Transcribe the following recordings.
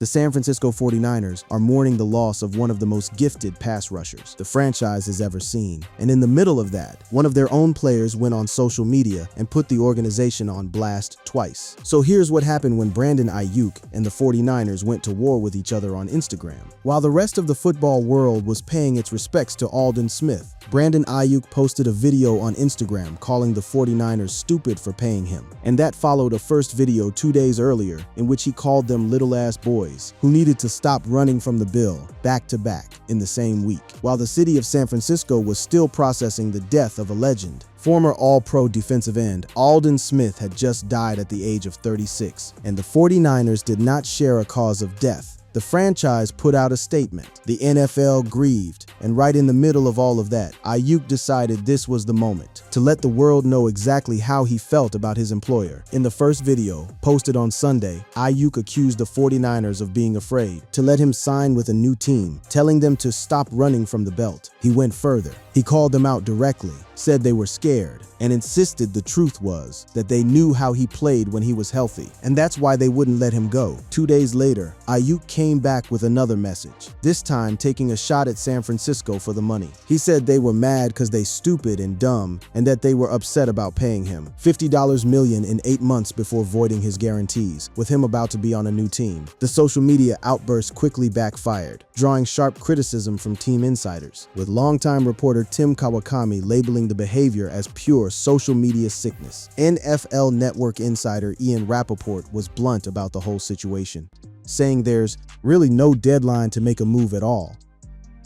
The San Francisco 49ers are mourning the loss of one of the most gifted pass rushers the franchise has ever seen. And in the middle of that, one of their own players went on social media and put the organization on blast twice. So here's what happened when Brandon Aiyuk and the 49ers went to war with each other on Instagram. While the rest of the football world was paying its respects to Aldon Smith, Brandon Aiyuk posted a video on Instagram calling the 49ers stupid for paying him. And that followed a first video 2 days earlier in which he called them little-ass boys who needed to stop running from the bill back-to-back in the same week. While the city of San Francisco was still processing the death of a legend, former All-Pro defensive end Aldon Smith had just died at the age of 36, and the 49ers did not share a cause of death. The franchise put out a statement. The NFL grieved, and right in the middle of all of that, Aiyuk decided this was the moment to let the world know exactly how he felt about his employer. In the first video, posted on Sunday, Aiyuk accused the 49ers of being afraid to let him sign with a new team, telling them to stop running from the belt. He went further. He called them out directly, said they were scared, and insisted the truth was that they knew how he played when he was healthy, and that's why they wouldn't let him go. 2 days later, Aiyuk came back with another message, this time taking a shot at San Francisco for the money. He said they were mad because they stupid and dumb, and that they were upset about paying him $50 million in 8 months before voiding his guarantees, with him about to be on a new team. The social media outburst quickly backfired, drawing sharp criticism from team insiders, with longtime reporter Tim Kawakami labeling the behavior as pure social media sickness. NFL Network insider Ian Rappaport was blunt about the whole situation, saying there's really no deadline to make a move at all,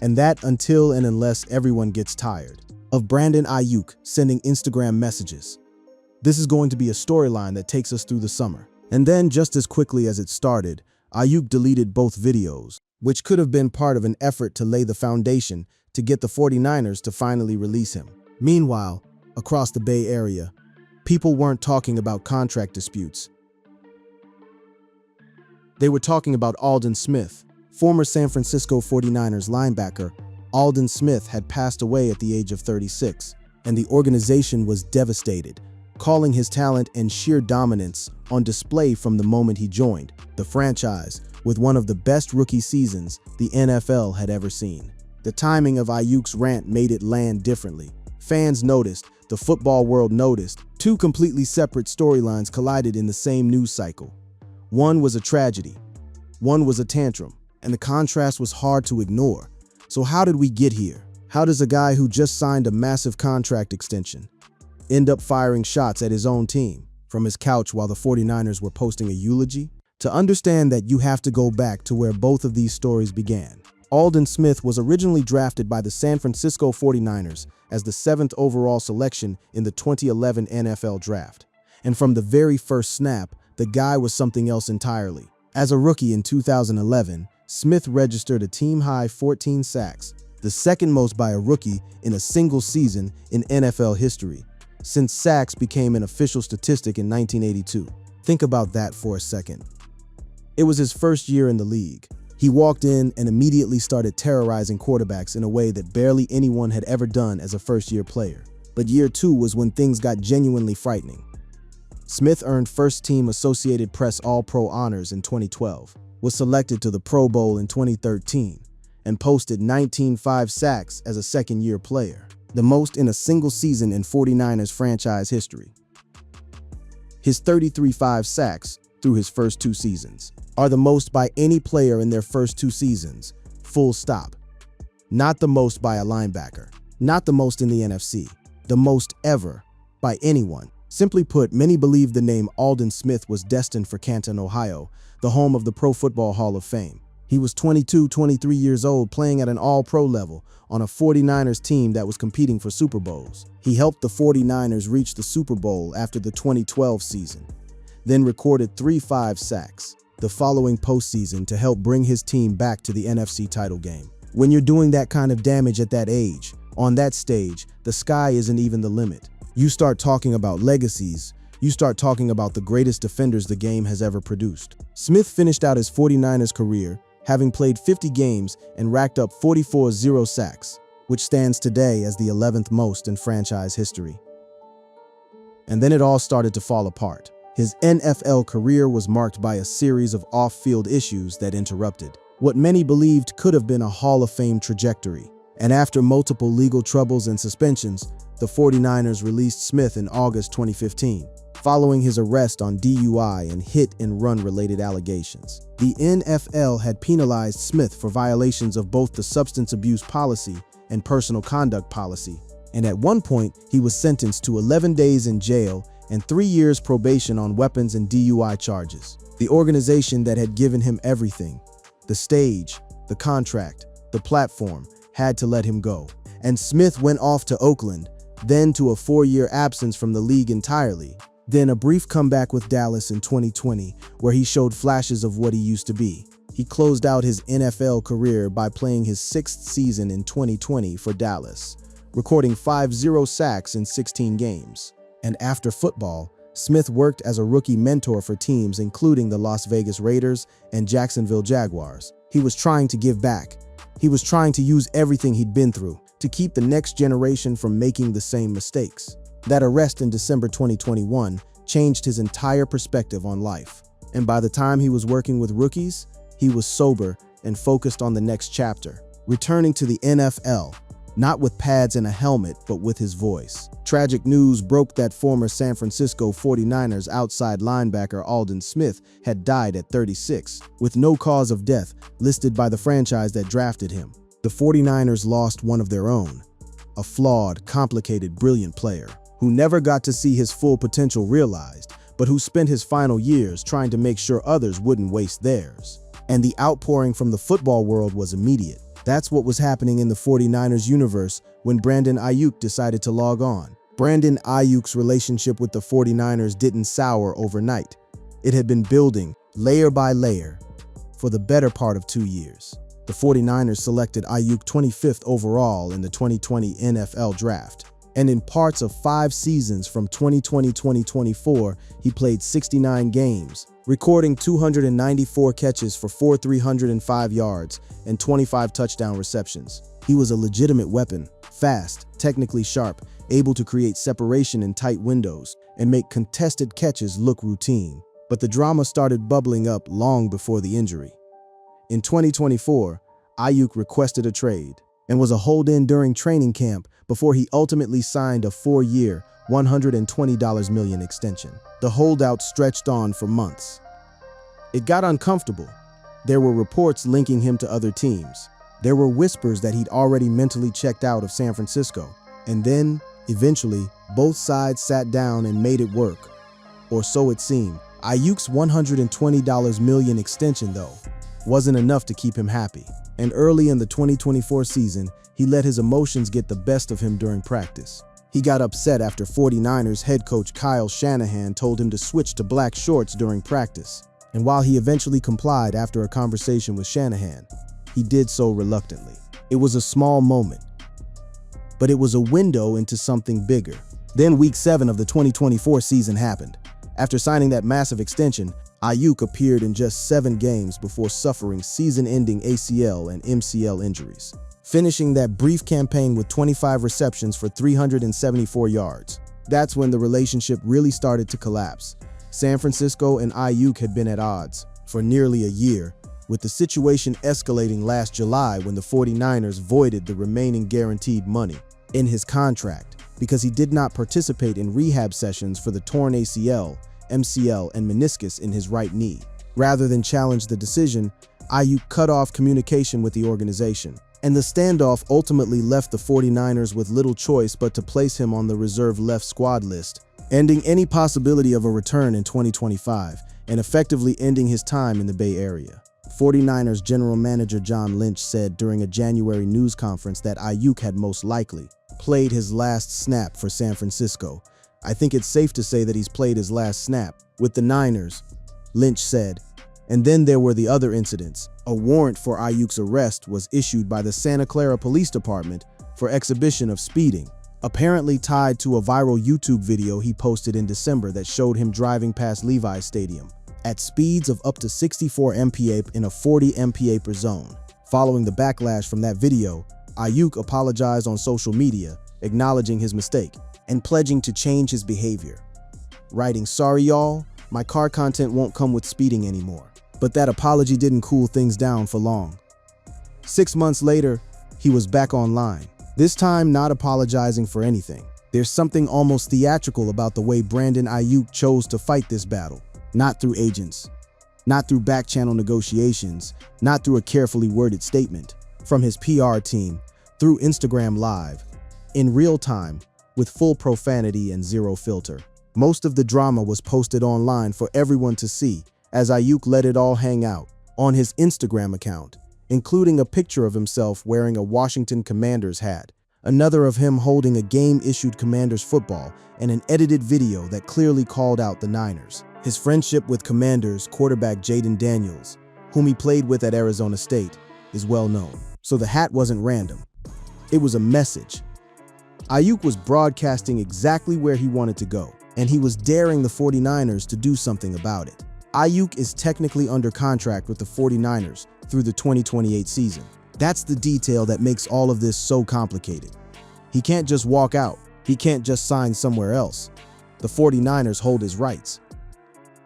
and that until and unless everyone gets tired of Brandon Aiyuk sending Instagram messages. This is going to be a storyline that takes us through the summer. And then, just as quickly as it started, Aiyuk deleted both videos, which could have been part of an effort to lay the foundation to get the 49ers to finally release him. Meanwhile, across the Bay Area, people weren't talking about contract disputes. They were talking about Aldon Smith. Former San Francisco 49ers linebacker Aldon Smith had passed away at the age of 36, and the organization was devastated, calling his talent and sheer dominance on display from the moment he joined the franchise with one of the best rookie seasons the NFL had ever seen. The timing of Aiyuk's rant made it land differently. Fans noticed, the football world noticed, two completely separate storylines collided in the same news cycle. One was a tragedy, one was a tantrum, and the contrast was hard to ignore. So how did we get here? How does a guy who just signed a massive contract extension end up firing shots at his own team from his couch while the 49ers were posting a eulogy? To understand that, you have to go back to where both of these stories began. Aldon Smith was originally drafted by the San Francisco 49ers as the 7th overall selection in the 2011 NFL Draft. And from the very first snap, the guy was something else entirely. As a rookie in 2011, Smith registered a team-high 14 sacks, the second most by a rookie in a single season in NFL history, since sacks became an official statistic in 1982. Think about that for a second. It was his first year in the league. He walked in and immediately started terrorizing quarterbacks in a way that barely anyone had ever done as a first-year player. But year 2 was when things got genuinely frightening. Smith earned first-team Associated Press All-Pro honors in 2012, was selected to the Pro Bowl in 2013, and posted 19.5 sacks as a second-year player, the most in a single season in 49ers franchise history. His 33.5 sacks through his first 2 seasons are the most by any player in their first 2 seasons, full stop. Not the most by a linebacker, not the most in the NFC, the most ever by anyone. Simply put, many believe the name Aldon Smith was destined for Canton, Ohio, the home of the Pro Football Hall of Fame. He was 22, 23 years old, playing at an all-pro level on a 49ers team that was competing for Super Bowls. He helped the 49ers reach the Super Bowl after the 2012 season, then recorded 3.5 sacks the following postseason to help bring his team back to the NFC title game. When you're doing that kind of damage at that age, on that stage, the sky isn't even the limit. You start talking about legacies, you start talking about the greatest defenders the game has ever produced. Smith finished out his 49ers career having played 50 games and racked up 44 sacks, which stands today as the 11th most in franchise history. And then it all started to fall apart. His NFL career was marked by a series of off-field issues that interrupted what many believed could have been a Hall of Fame trajectory. And after multiple legal troubles and suspensions, the 49ers released Smith in August 2015, following his arrest on DUI and hit-and-run-related allegations. The NFL had penalized Smith for violations of both the substance abuse policy and personal conduct policy, and at one point, he was sentenced to 11 days in jail and 3 years probation on weapons and DUI charges. The organization that had given him everything, the stage, the contract, the platform, had to let him go. And Smith went off to Oakland, then to a 4-year absence from the league entirely, then a brief comeback with Dallas in 2020, where he showed flashes of what he used to be. He closed out his NFL career by playing his 6th season in 2020 for Dallas, recording 5 sacks in 16 games. And after football, Smith worked as a rookie mentor for teams including the Las Vegas Raiders and Jacksonville Jaguars. He was trying to give back. He was trying to use everything he'd been through to keep the next generation from making the same mistakes. That arrest in December 2021 changed his entire perspective on life. And by the time he was working with rookies, he was sober and focused on the next chapter, returning to the NFL, not with pads and a helmet, but with his voice. Tragic news broke that former San Francisco 49ers outside linebacker Aldon Smith had died at 36, with no cause of death listed by the franchise that drafted him. The 49ers lost one of their own, a flawed, complicated, brilliant player who never got to see his full potential realized, but who spent his final years trying to make sure others wouldn't waste theirs. And the outpouring from the football world was immediate. That's what was happening in the 49ers universe when Brandon Aiyuk decided to log on. Brandon Aiyuk's relationship with the 49ers didn't sour overnight. It had been building, layer by layer, for the better part of 2 years. The 49ers selected Aiyuk 25th overall in the 2020 NFL Draft. And in parts of 5 seasons from 2020-2024, he played 69 games, recording 294 catches for 305 yards and 25 touchdown receptions. He was a legitimate weapon, fast, technically sharp, able to create separation in tight windows and make contested catches look routine. But the drama started bubbling up long before the injury. In 2024, Aiyuk requested a trade and was a hold-in during training camp before he ultimately signed a 4-year, $120 million extension. The holdout stretched on for months. It got uncomfortable. There were reports linking him to other teams. There were whispers that he'd already mentally checked out of San Francisco. And then, eventually, both sides sat down and made it work. Or so it seemed. Aiyuk's $120 million extension, though, wasn't enough to keep him happy. And early in the 2024 season, he let his emotions get the best of him during practice. He got upset after 49ers head coach Kyle Shanahan told him to switch to black shorts during practice. And while he eventually complied after a conversation with Shanahan, he did so reluctantly. It was a small moment, but it was a window into something bigger. Then Week 7 of the 2024 season happened. After signing that massive extension, Aiyuk appeared in just 7 games before suffering season-ending ACL and MCL injuries, finishing that brief campaign with 25 receptions for 374 yards. That's when the relationship really started to collapse. San Francisco and Aiyuk had been at odds for nearly a year, with the situation escalating last July when the 49ers voided the remaining guaranteed money in his contract because he did not participate in rehab sessions for the torn ACL, MCL, and meniscus in his right knee. Rather than challenge the decision, Aiyuk cut off communication with the organization, and the standoff ultimately left the 49ers with little choice but to place him on the reserve left squad list, ending any possibility of a return in 2025 and effectively ending his time in the Bay Area. 49ers general manager John Lynch said during a January news conference that Aiyuk had most likely played his last snap for San Francisco. "I think it's safe to say that he's played his last snap with the Niners," Lynch said. And then there were the other incidents. A warrant for Aiyuk's arrest was issued by the Santa Clara Police Department for exhibition of speeding, apparently tied to a viral YouTube video he posted in December that showed him driving past Levi's Stadium at speeds of up to 64 mph in a 40 mph per zone. Following the backlash from that video, Aiyuk apologized on social media, acknowledging his mistake and pledging to change his behavior, writing, "Sorry y'all, My car content won't come with speeding anymore. But that apology didn't cool things down for long. 6 months later, he was back online. This time not apologizing for anything. There's something almost theatrical about the way Brandon Aiyuk chose to fight this battle. Not through agents, not through back-channel negotiations, not through a carefully worded statement from his PR team, through Instagram Live, in real time, with full profanity and zero filter. Most of the drama was posted online for everyone to see, as Aiyuk let it all hang out on his Instagram account, including a picture of himself wearing a Washington Commanders hat, another of him holding a game-issued Commanders football, and an edited video that clearly called out the Niners. His friendship with Commanders quarterback Jaden Daniels, whom he played with at Arizona State, is well known. So the hat wasn't random. It was a message. Aiyuk was broadcasting exactly where he wanted to go, and he was daring the 49ers to do something about it. Aiyuk is technically under contract with the 49ers through the 2028 season. That's the detail that makes all of this so complicated. He can't just walk out. He can't just sign somewhere else. The 49ers hold his rights,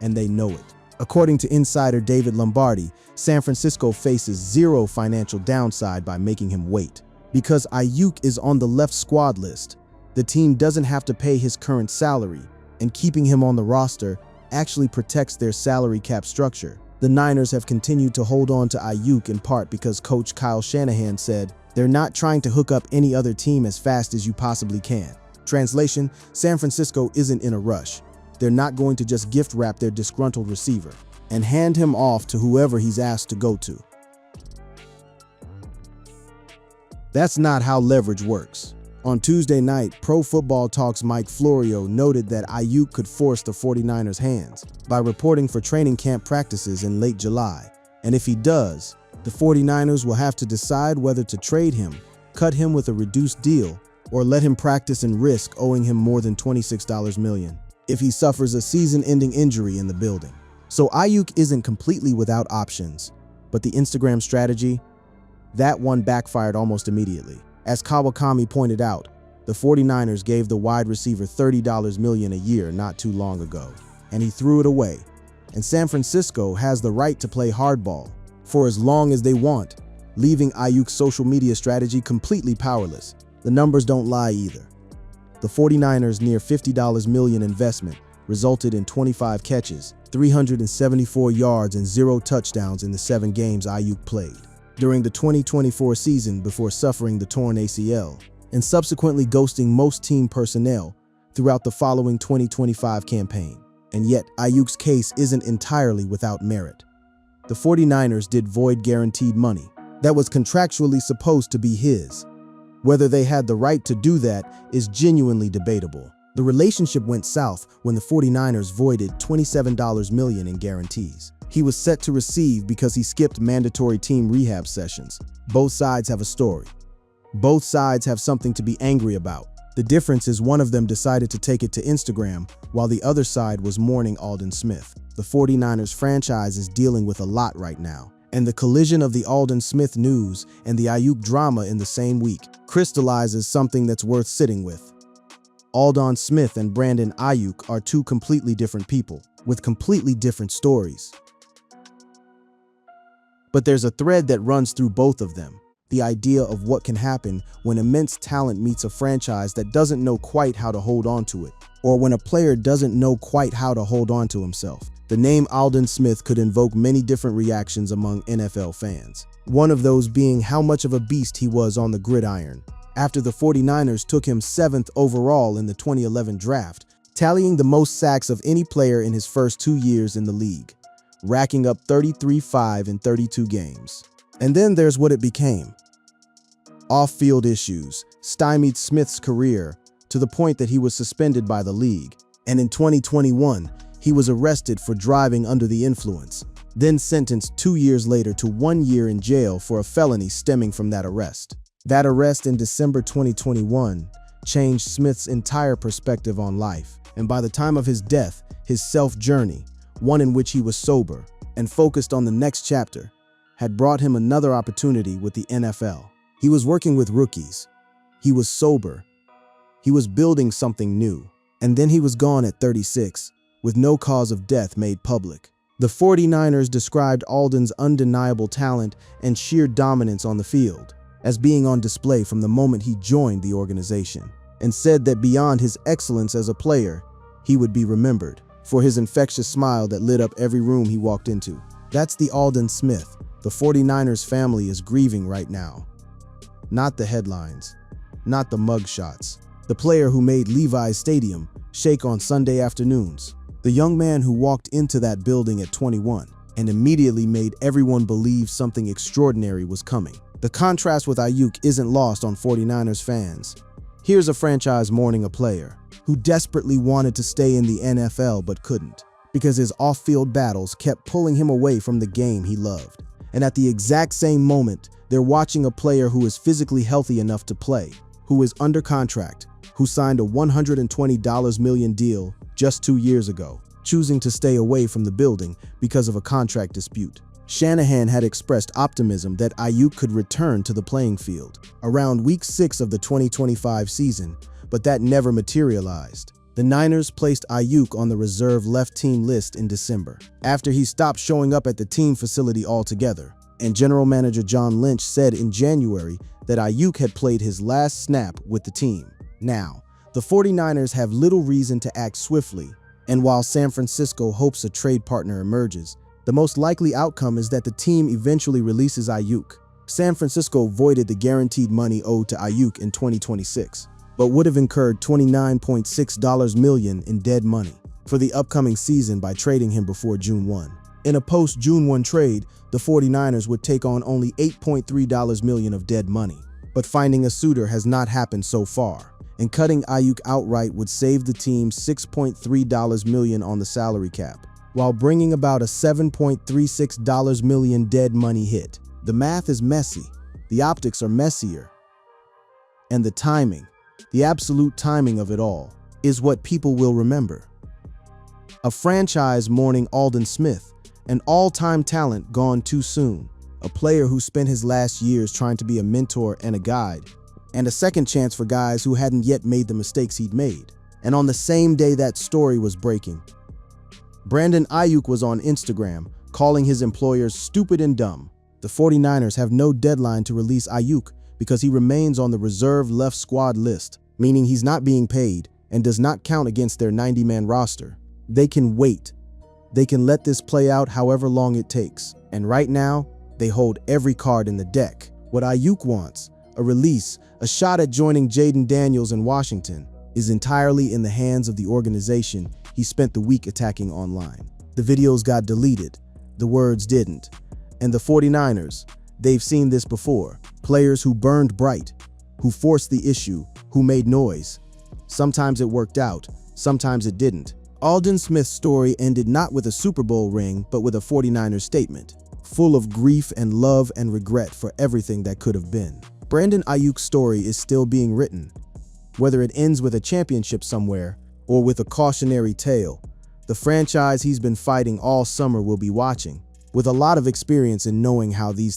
and they know it. According to insider David Lombardi, San Francisco faces zero financial downside by making him wait. Because Aiyuk is on the left squad list, the team doesn't have to pay his current salary, and keeping him on the roster actually protects their salary cap structure. The Niners have continued to hold on to Aiyuk in part because coach Kyle Shanahan said, "They're not trying to hook up any other team as fast as you possibly can." Translation, San Francisco isn't in a rush. They're not going to just gift wrap their disgruntled receiver and hand him off to whoever he's asked to go to. That's not how leverage works. On Tuesday night, Pro Football Talk's Mike Florio noted that Aiyuk could force the 49ers' hands by reporting for training camp practices in late July. And if he does, the 49ers will have to decide whether to trade him, cut him with a reduced deal, or let him practice and risk owing him more than $26 million if he suffers a season-ending injury in the building. So Aiyuk isn't completely without options, but the Instagram strategy, that one backfired almost immediately. As Kawakami pointed out, the 49ers gave the wide receiver $30 million a year not too long ago, and he threw it away. And San Francisco has the right to play hardball for as long as they want, leaving Aiyuk's social media strategy completely powerless. The numbers don't lie either. The 49ers' near $50 million investment resulted in 25 catches, 374 yards, and 0 touchdowns in the 7 games Aiyuk played during the 2024 season before suffering the torn ACL and subsequently ghosting most team personnel throughout the following 2025 campaign. And yet, Aiyuk's case isn't entirely without merit. The 49ers did void guaranteed money that was contractually supposed to be his. Whether they had the right to do that is genuinely debatable. The relationship went south when the 49ers voided $27 million in guarantees he was set to receive because he skipped mandatory team rehab sessions. Both sides have a story. Both sides have something to be angry about. The difference is one of them decided to take it to Instagram, while the other side was mourning Aldon Smith. The 49ers franchise is dealing with a lot right now, and the collision of the Aldon Smith news and the Aiyuk drama in the same week crystallizes something that's worth sitting with. Aldon Smith and Brandon Aiyuk are two completely different people, with completely different stories. But there's a thread that runs through both of them. The idea of what can happen when immense talent meets a franchise that doesn't know quite how to hold on to it, or when a player doesn't know quite how to hold on to himself. The name Aldon Smith could invoke many different reactions among NFL fans. One of those being how much of a beast he was on the gridiron. After the 49ers took him 7th overall in the 2011 draft, tallying the most sacks of any player in his first 2 years in the league, racking up 33-5 in 32 games. And then there's what it became. Off-field issues stymied Smith's career to the point that he was suspended by the league. And in 2021, he was arrested for driving under the influence, then sentenced 2 years later to 1 year in jail for a felony stemming from that arrest. That arrest in December 2021 changed Smith's entire perspective on life. And by the time of his death, his self-journey, one in which he was sober and focused on the next chapter, had brought him another opportunity with the NFL. He was working with rookies. He was sober. He was building something new. And then he was gone at 36, with no cause of death made public. The 49ers described Aldon's undeniable talent and sheer dominance on the field as being on display from the moment he joined the organization, and said that beyond his excellence as a player, he would be remembered for his infectious smile that lit up every room he walked into. That's the Aldon Smith the 49ers family is grieving right now. Not the headlines, not the mugshots. The player who made Levi's Stadium shake on Sunday afternoons. The young man who walked into that building at 21 and immediately made everyone believe something extraordinary was coming. The contrast with Aiyuk isn't lost on 49ers fans. Here's a franchise mourning a player who desperately wanted to stay in the NFL but couldn't because his off-field battles kept pulling him away from the game he loved. And at the exact same moment, they're watching a player who is physically healthy enough to play, who is under contract, who signed a $120 million deal just 2 years ago, choosing to stay away from the building because of a contract dispute. Shanahan had expressed optimism that Aiyuk could return to the playing field around week 6 of the 2025 season, but that never materialized. The Niners placed Aiyuk on the reserve left team list in December, after he stopped showing up at the team facility altogether, and general manager John Lynch said in January that Aiyuk had played his last snap with the team. Now, the 49ers have little reason to act swiftly, and while San Francisco hopes a trade partner emerges, the most likely outcome is that the team eventually releases Aiyuk. San Francisco voided the guaranteed money owed to Aiyuk in 2026, but would have incurred $29.6 million in dead money for the upcoming season by trading him before June 1. In a post-June 1 trade, the 49ers would take on only $8.3 million of dead money. But finding a suitor has not happened so far, and cutting Aiyuk outright would save the team $6.3 million on the salary cap, while bringing about a $7.36 million dead money hit. The math is messy, the optics are messier, and the timing, the absolute timing of it all, is what people will remember. A franchise mourning Aldon Smith, an all-time talent gone too soon, a player who spent his last years trying to be a mentor and a guide, and a second chance for guys who hadn't yet made the mistakes he'd made. And on the same day that story was breaking, Brandon Aiyuk was on Instagram calling his employers stupid and dumb. The 49ers have no deadline to release Aiyuk because he remains on the reserve left squad list, meaning he's not being paid and does not count against their 90-man roster. They can wait. They can let this play out however long it takes. And right now, they hold every card in the deck. What Aiyuk wants, a release, a shot at joining Jaden Daniels in Washington, is entirely in the hands of the organization he spent the week attacking online. The videos got deleted, the words didn't. And the 49ers, they've seen this before. Players who burned bright, who forced the issue, who made noise. Sometimes it worked out, sometimes it didn't. Aldon Smith's story ended not with a Super Bowl ring, but with a 49ers statement, full of grief and love and regret for everything that could have been. Brandon Aiyuk's story is still being written. Whether it ends with a championship somewhere or with a cautionary tale, the franchise he's been fighting all summer will be watching, with a lot of experience in knowing how these